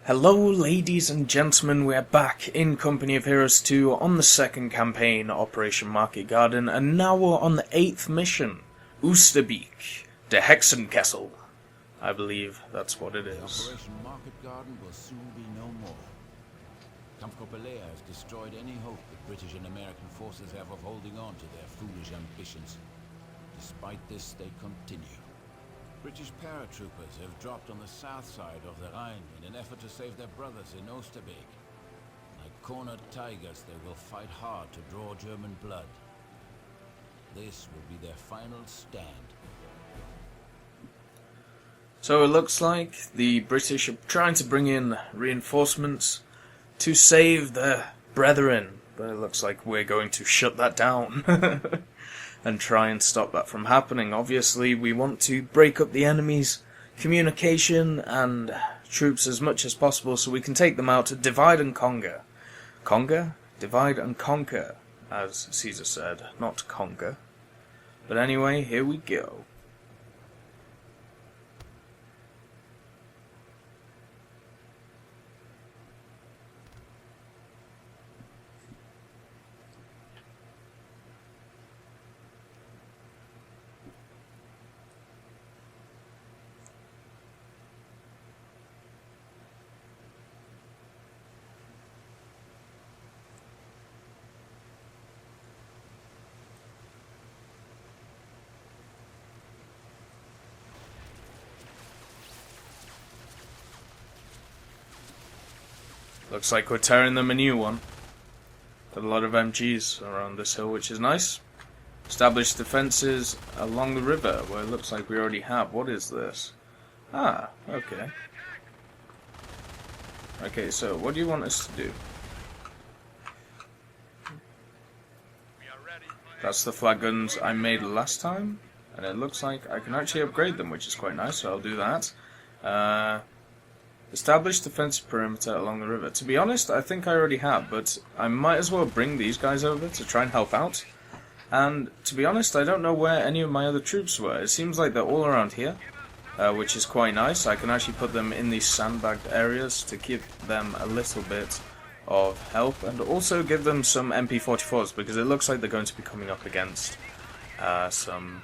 Hello ladies and gentlemen, we're back in Company of Heroes 2 on the second campaign, Operation Market Garden, and now we're on the 8th mission, Oosterbeek, the Hexenkessel. I believe that's what it is. Operation Market Garden will soon be no more. Kamkopalea has destroyed any hope that British and American forces have of holding on to their foolish ambitions. Despite this, they continue. British paratroopers have dropped on the south side of the Rhine in an effort to save their brothers in Oosterbeek. Like cornered tigers, they will fight hard to draw German blood. This will be their final stand. So it looks like the British are trying to bring in reinforcements to save their brethren, but it looks like we're going to shut that down. And try and stop that from happening. Obviously, we want to break up the enemy's communication and troops as much as possible so we can take them out to divide and conquer. Conquer? Divide and conquer, as Caesar said, not conquer. But anyway, here we go. Looks like we're tearing them a new one. Got a lot of MGs around this hill, which is nice. Establish defences along the river. Well, it looks like we already have. What is this? Ah, okay. Okay, so what do you want us to do? That's the flag guns I made last time. And it looks like I can actually upgrade them, which is quite nice, so I'll do that. Establish defensive perimeter along the river. To be honest, I think I already have, but I might as well bring these guys over to try and help out. And to be honest, I don't know where any of my other troops were. It seems like they're all around here, which is quite nice. I can actually put them in these sandbagged areas to give them a little bit of help, and also give them some MP44s, because it looks like they're going to be coming up against some,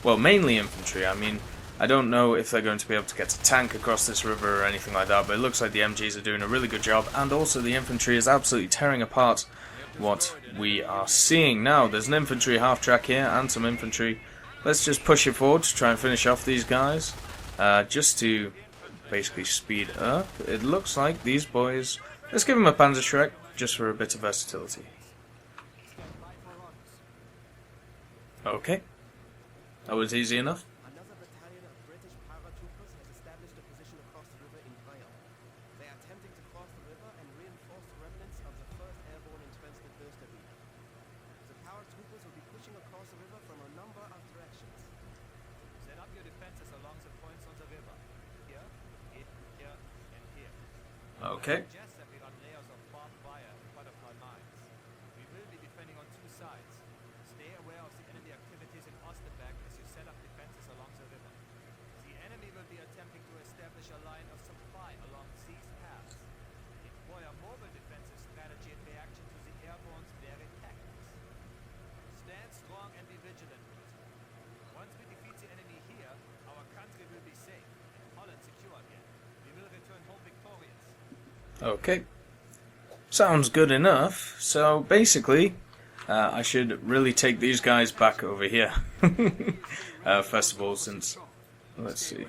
well, mainly infantry. I mean, I don't know if they're going to be able to get a tank across this river or anything like that, but it looks like the MGs are doing a really good job, and also the infantry is absolutely tearing apart what we are seeing. Now, there's an infantry half-track here, and some infantry. Let's just push it forward to try and finish off these guys, just to basically speed up. It looks like these boys, let's give them a Panzerschreck, just for a bit of versatility. Okay, that was easy enough. Okay. We will be defending on two sides. Stay aware of the enemy activities in Oosterbeek as you set up defenses along the river. The enemy will be attempting to establish a line of supply along these paths. Employ a mobile defensive strategy in reaction to the airborne's varied tactics. Stand strong and be vigilant. Once we defeat the enemy here, our country will be safe and Holland secure again. We will return home victorious. Okay. Sounds good enough. So basically, I should really take these guys back over here. First of all, since, let's see.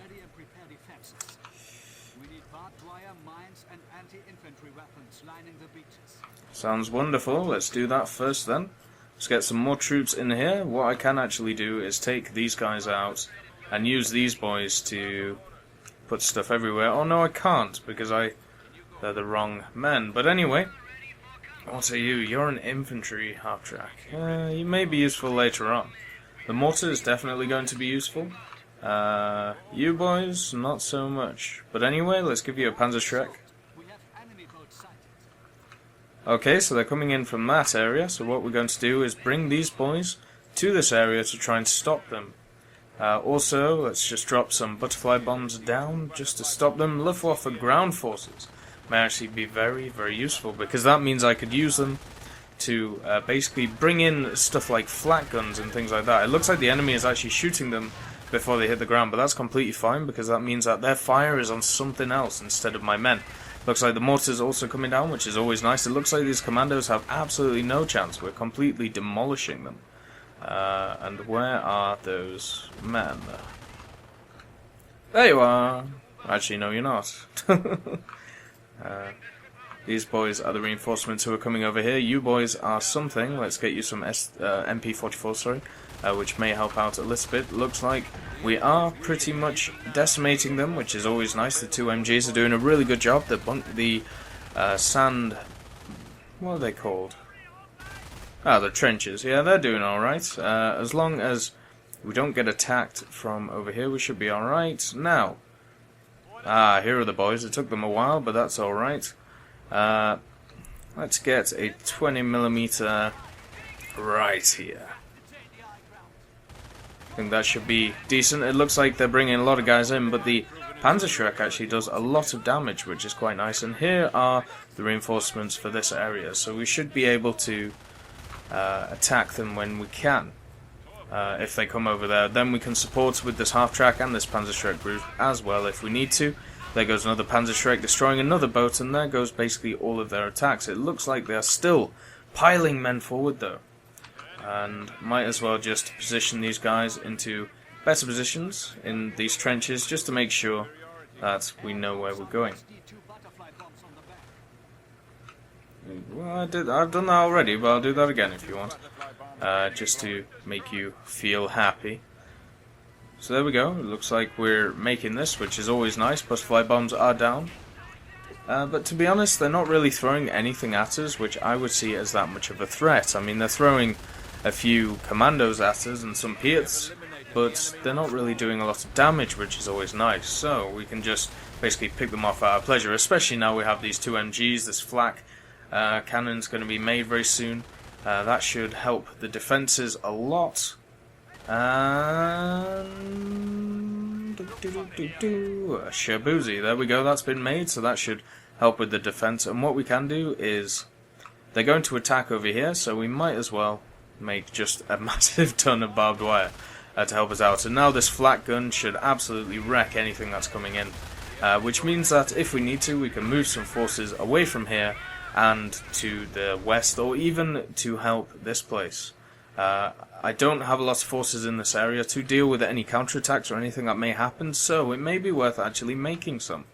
Sounds wonderful. Let's do that first then. Let's get some more troops in here. What I can actually do is take these guys out and use these boys to put stuff everywhere. Oh no, I can't, because they're the wrong men. But anyway, what are you? You're an infantry half-track. You may be useful later on. The mortar is definitely going to be useful. You boys, not so much. But anyway, let's give you a Panzerschreck. Okay, so they're coming in from that area. So what we're going to do is bring these boys to this area to try and stop them. Also, let's just drop some butterfly bombs down just to stop them. Luftwaffe ground forces. may actually be very, very useful, because that means I could use them to basically bring in stuff like flat guns and things like that. It looks like the enemy is actually shooting them before they hit the ground, but that's completely fine, because that means that their fire is on something else instead of my men. Looks like the mortars also coming down, which is always nice. It looks like these commandos have absolutely no chance. We're completely demolishing them. And where are those men? There you are! Actually, no, you're not. These boys are the reinforcements who are coming over here. You boys are something. Let's get you some MP44, sorry, which may help out a little bit. Looks like we are pretty much decimating them, which is always nice. The two MGs are doing a really good job. The sand... what are they called? Ah, the trenches. Yeah, they're doing alright. As long as we don't get attacked from over here, we should be alright. Now, here are the boys. It took them a while, but that's alright. Let's get a 20mm right here. I think that should be decent. It looks like they're bringing a lot of guys in, but the Panzerschreck actually does a lot of damage, which is quite nice. And here are the reinforcements for this area, so we should be able to attack them when we can. If they come over there, then we can support with this half-track and this Panzerschreck group as well if we need to. There goes another Panzerschreck destroying another boat, and there goes basically all of their attacks. It looks like they are still piling men forward though, and might as well just position these guys into better positions in these trenches just to make sure that we know where we're going. Well, I've done that already, but I'll do that again if you want, just to make you feel happy. So there we go. It looks like we're making this, which is always nice. Plus flight bombs are down. But to be honest, they're not really throwing anything at us, which I would see as that much of a threat. I mean, they're throwing a few commandos at us and some Piets, but they're not really doing a lot of damage, which is always nice. So we can just basically pick them off at our pleasure, especially now we have these two MGs. This flak cannon's going to be made very soon. That should help the defences a lot. And Shabuzi, there we go, that's been made, so that should help with the defense. And what we can do is, they're going to attack over here, so we might as well make just a massive ton of barbed wire to help us out. And now this flak gun should absolutely wreck anything that's coming in, which means that if we need to, we can move some forces away from here and to the west, or even to help this place. I don't have a lot of forces in this area to deal with any counterattacks or anything that may happen, so it may be worth actually making some.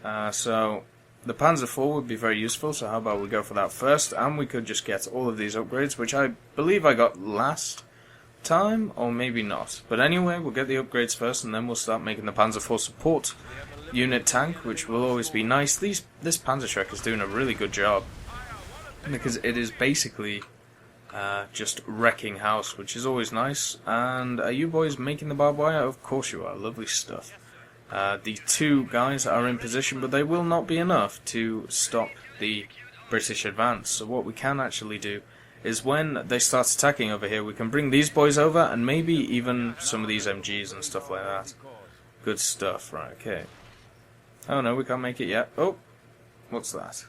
So the Panzer IV would be very useful, so how about we go for that first, and we could just get all of these upgrades, which I believe I got last time, or maybe not. But anyway, we'll get the upgrades first, and then we'll start making the Panzer IV support unit tank, which will always be nice. This Panzerschreck is doing a really good job, because it is basically just wrecking house, which is always nice. And are you boys making the barbed wire? Of course you are. Lovely stuff. The two guys are in position, but they will not be enough to stop the British advance. So what we can actually do is when they start attacking over here, we can bring these boys over, and maybe even some of these MGs and stuff like that. Good stuff. Right, okay. Oh no, we can't make it yet. Oh, what's that?